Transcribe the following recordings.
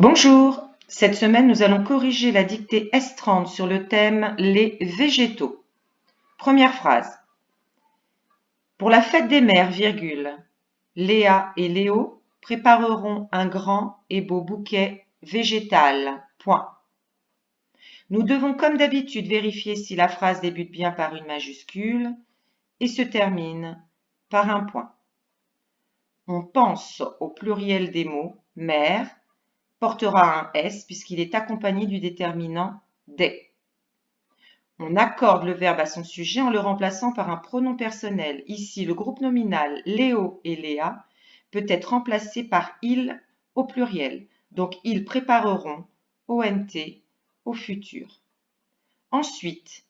Bonjour, cette semaine nous allons corriger la dictée S30 sur le thème les végétaux. Première phrase. Pour la fête des mères, virgule, Léa et Léo prépareront un grand et beau bouquet végétal. Point. Nous devons comme d'habitude vérifier si la phrase débute bien par une majuscule et se termine par un point. On pense au pluriel des mots mère portera un S puisqu'il est accompagné du déterminant des. On accorde le verbe à son sujet en le remplaçant par un pronom personnel. Ici, le groupe nominal Léo et Léa peut être remplacé par il au pluriel. Donc, ils prépareront ONT au futur. Ensuite,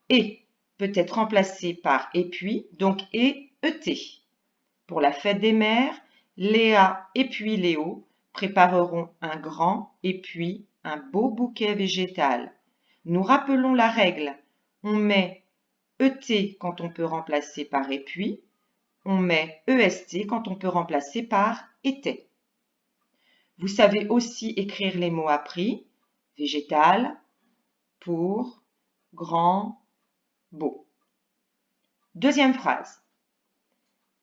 et peut être remplacé par et puis, donc et ET. Pour la fête des mères, Léa et puis Léo prépareront un grand et puis un beau bouquet végétal. Nous rappelons la règle. On met ET quand on peut remplacer par et puis. On met EST quand on peut remplacer par était. Vous savez aussi écrire les mots appris. Végétal, pour, grand, beau. Deuxième phrase.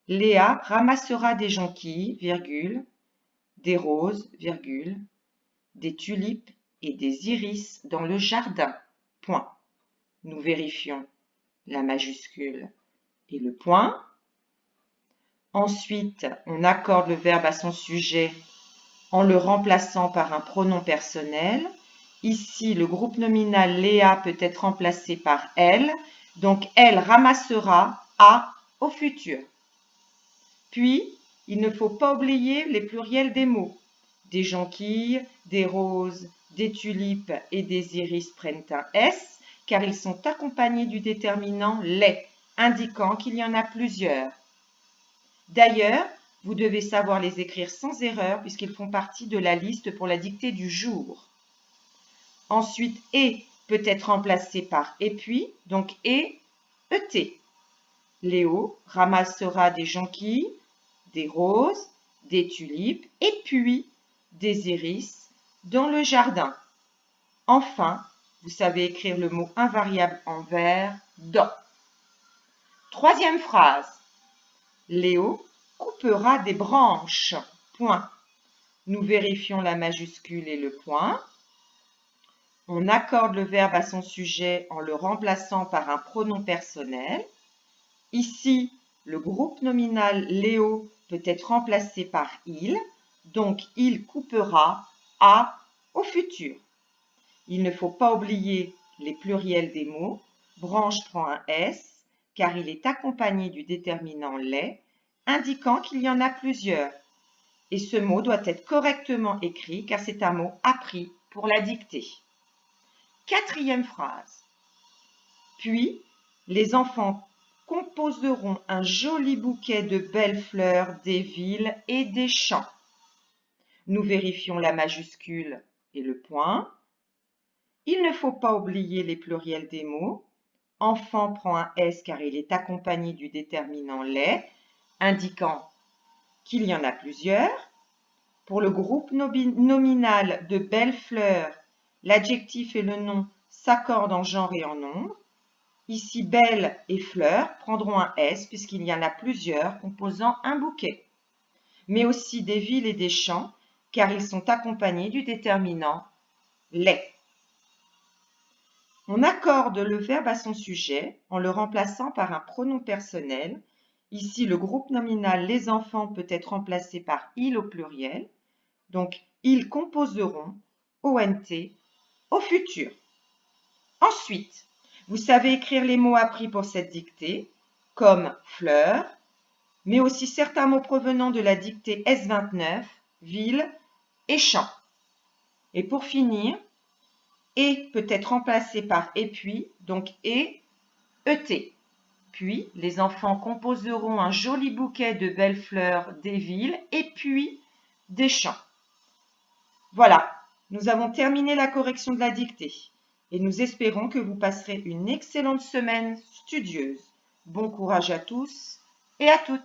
Léa ramassera des jonquilles, virgule, des roses, virgule, des tulipes et des iris dans le jardin. Point. Nous vérifions la majuscule et le point. Ensuite, on accorde le verbe à son sujet en le remplaçant par un pronom personnel. Ici, le groupe nominal Léa peut être remplacé par elle. Donc, elle ramassera à au futur. Puis, il ne faut pas oublier les pluriels des mots. Des jonquilles, des roses, des tulipes et des iris prennent un S car ils sont accompagnés du déterminant les, indiquant qu'il y en a plusieurs. D'ailleurs, vous devez savoir les écrire sans erreur puisqu'ils font partie de la liste pour la dictée du jour. Ensuite, et peut être remplacé par et puis, donc et, ET. Léo ramassera des jonquilles, des roses, des tulipes et puis des iris dans le jardin. Enfin, vous savez écrire le mot invariable en vers dans. Troisième phrase. Léo coupera des branches. Point. Nous vérifions la majuscule et le point. On accorde le verbe à son sujet en le remplaçant par un pronom personnel. Ici, le groupe nominal Léo peut être remplacé par il, donc il coupera à au futur. Il ne faut pas oublier les pluriels des mots. Branche prend un S car il est accompagné du déterminant les, indiquant qu'il y en a plusieurs. Et ce mot doit être correctement écrit car c'est un mot appris pour la dictée. Quatrième phrase. Puis, les enfants composeront un joli bouquet de belles fleurs des villes et des champs. Nous vérifions la majuscule et le point. Il ne faut pas oublier les pluriels des mots. Enfant prend un S car il est accompagné du déterminant les, indiquant qu'il y en a plusieurs. Pour le groupe nominal de belles fleurs, l'adjectif et le nom s'accordent en genre et en nombre. Ici, belle et fleur prendront un S puisqu'il y en a plusieurs composant un bouquet, mais aussi des villes et des champs car ils sont accompagnés du déterminant les. On accorde le verbe à son sujet en le remplaçant par un pronom personnel. Ici, le groupe nominal les enfants peut être remplacé par il au pluriel. Donc, ils composeront ONT au futur. Ensuite, vous savez écrire les mots appris pour cette dictée, comme fleur, mais aussi certains mots provenant de la dictée S29, ville et champ. Et pour finir, et peut être remplacé par et puis, donc et, ET. Puis, les enfants composeront un joli bouquet de belles fleurs des villes et puis des champs. Voilà, nous avons terminé la correction de la dictée et nous espérons que vous passerez une excellente semaine studieuse. Bon courage à tous et à toutes.